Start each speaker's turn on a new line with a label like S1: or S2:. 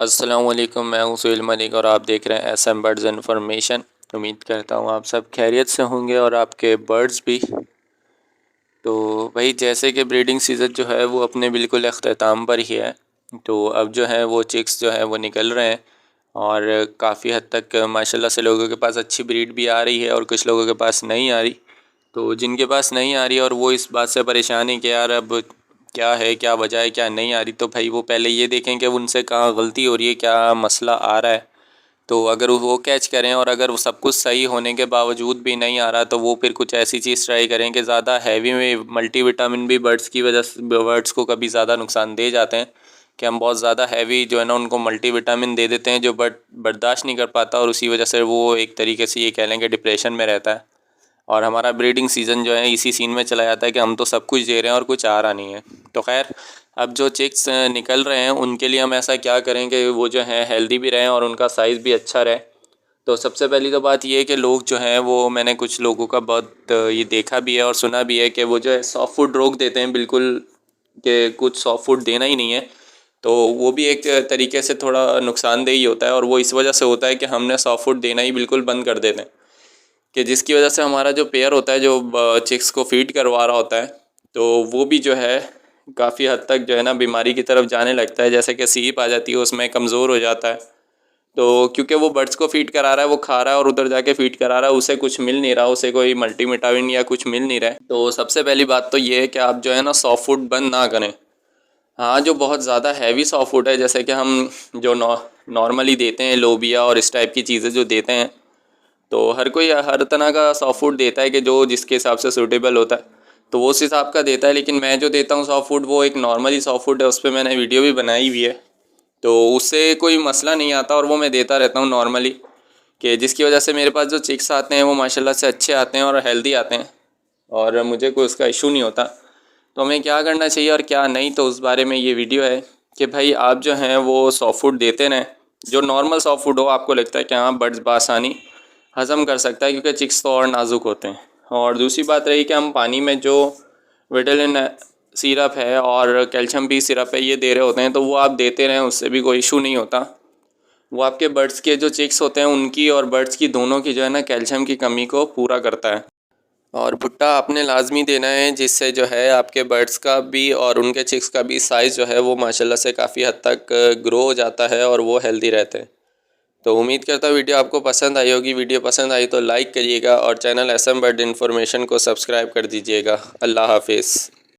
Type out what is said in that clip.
S1: अस्सलाम वालेकुम, मैं हूं सुहेल मलिक और आप देख रहे हैं SM बर्ड्स इन्फॉर्मेशन। उम्मीद करता हूं आप सब खैरियत से होंगे और आपके बर्ड्स भी। तो भाई जैसे कि ब्रीडिंग सीज़न जो है वो अपने बिल्कुल अख्ताम पर ही है। तो अब जो है वो चिक्स जो है वो निकल रहे हैं और काफ़ी हद तक माशाल्लाह से लोगों के पास अच्छी ब्रीड भी आ रही है और कुछ लोगों के पास नहीं आ रही। तो जिनके पास नहीं आ रही और वो इस बात से परेशान है कि यार अब क्या है, क्या वजह है, क्या नहीं आ रही, तो भाई वो पहले ये देखें कि उनसे कहाँ गलती हो रही है, क्या मसला आ रहा है। तो अगर वो कैच करें और अगर वो सब कुछ सही होने के बावजूद भी नहीं आ रहा तो वो फिर कुछ ऐसी चीज़ ट्राई करें कि ज़्यादा हैवी में मल्टीविटामिन भी बर्ड्स की वजह से बर्ड्स को कभी ज़्यादा नुकसान दे जाते हैं कि हम बहुत ज़्यादा हैवी जो है ना उनको मल्टीविटामिन दे देते हैं जो बर्ड बर्दाश्त नहीं कर पाता और उसी वजह से वो एक तरीके से ये कह लें कि डिप्रेशन में रहता है। और हमारा ब्रीडिंग सीज़न जो है इसी सीन में चला जाता है कि हम तो सब कुछ दे रहे हैं और कुछ आ रहा नहीं है। तो खैर अब जो चिक्स निकल रहे हैं उनके लिए हम ऐसा क्या करें कि वो जो है हेल्दी भी रहें और उनका साइज़ भी अच्छा रहे। तो सबसे पहली तो बात ये है कि लोग जो हैं वो मैंने कुछ लोगों का बहुत ये देखा भी है और सुना भी है कि वो जो है सॉफ्ट फूड रोक देते हैं बिल्कुल, कि कुछ सॉफ्ट फूड देना ही नहीं है। तो वो भी एक तरीके से थोड़ा नुकसानदेह ही होता है और वो इस वजह से होता है कि हमने सॉफ्ट फूड देना ही बिल्कुल बंद कर देते हैं कि जिसकी वजह से हमारा जो पेयर होता है जो चिक्स को फीड करवा रहा होता है तो वो भी जो है काफ़ी हद तक जो है ना बीमारी की तरफ जाने लगता है। जैसे कि सीप आ जाती है उसमें कमज़ोर हो जाता है। तो क्योंकि वो बर्ड्स को फीड करा रहा है, वो खा रहा है और उधर जाके फीड करा रहा है, उसे कुछ मिल नहीं रहा, उसे कोई मल्टीविटामिन या कुछ मिल नहीं रहा है। तो सबसे पहली बात तो ये है कि आप जो है ना सॉफ्ट फूड बंद ना करें। हाँ, जो बहुत ज़्यादा हैवी सॉफ्ट फूड है जैसे कि हम जो नॉर्मली देते हैं लोबिया और इस टाइप की चीज़ें जो देते हैं, तो हर कोई हर तरह का सॉफ्ट फूड देता है कि जो जिसके हिसाब से सूटेबल होता है तो वो उस हिसाब का देता है। लेकिन मैं जो देता हूँ सॉफ्ट फूड वो एक नॉर्मली सॉफ्ट फूड है, उस पर मैंने वीडियो भी बनाई हुई है। तो उससे कोई मसला नहीं आता और वो मैं देता रहता हूँ नॉर्मली, कि जिसकी वजह से मेरे पास जो चिक्स आते हैं वो माशाल्लाह से अच्छे आते हैं और हेल्दी आते हैं और मुझे कोई उसका इशू नहीं होता। तो हमें क्या करना चाहिए और क्या नहीं, तो उस बारे में ये वीडियो है कि भाई आप जो हैं वो सॉफ्ट फूड देते रहें। जो नॉर्मल सॉफ्ट फूड हो, आपको लगता है कि हाँ बर्ड्स बासानी हज़म कर सकता है क्योंकि चिक्स तो और नाजुक होते हैं। और दूसरी बात रही कि हम पानी में जो विटामिन सिरप है और कैल्शियम भी सिरप है ये दे रहे होते हैं, तो वो आप देते रहें, उससे भी कोई इशू नहीं होता। वो आपके बर्ड्स के जो चिक्स होते हैं उनकी और बर्ड्स की दोनों की जो है ना कैल्शियम की कमी को पूरा करता है। और भुट्टा आपने लाजमी देना है जिससे जो है आपके बर्ड्स का भी और उनके चिक्स का भी साइज़ जो है वो माशाल्लाह से काफ़ी हद तक ग्रो हो जाता है और वो हेल्दी रहते हैं। तो उम्मीद करता हूँ वीडियो आपको पसंद आई होगी। वीडियो पसंद आई तो लाइक करिएगा और चैनल SM बर्ड इन्फॉर्मेशन को सब्सक्राइब कर दीजिएगा। अल्लाह हाफिज़।